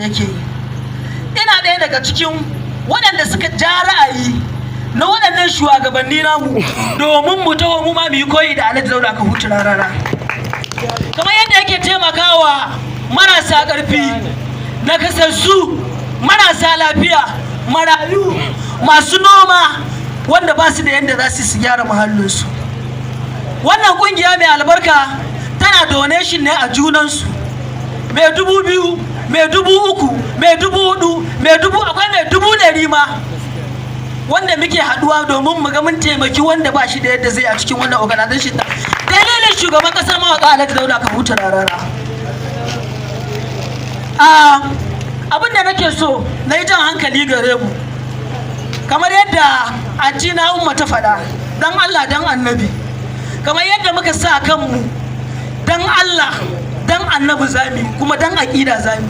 yake yi. Ina ɗaya daga cikin waɗanda suka ja ra'ayi na waɗannan shugabanni namu domin mu taho mu ma mu yi koyi da Alhaji Dauda Kahutu Rarara. Kamar yadda yake taimakawa marasa ƙarfi, nakasassu, marasa lafiya, marayu, masu noma wanda ba su da yadda za su gyara muhallinsu. Wannan ƙungiya mai albarka tana donation ne a junansu. Mai 2000, mai 3000, mai 4000, mai 1000, akwai mai 100 ma wanda muke haduwa domin mu ga mun taimaki wanda ba shi da yadda zai a cikin wannan organization. Dalilin shugaban kasa mawaka Alhaji Dauda Kahutu Rarara. Abin da nake so na yi jan hankali gare mu, kamar yadda Antina Umma ta faɗa, dan Allah dan Annabi, kamar yadda muka sa kanmu dan Allah dan Annabi zami kuma dan aƙida zami.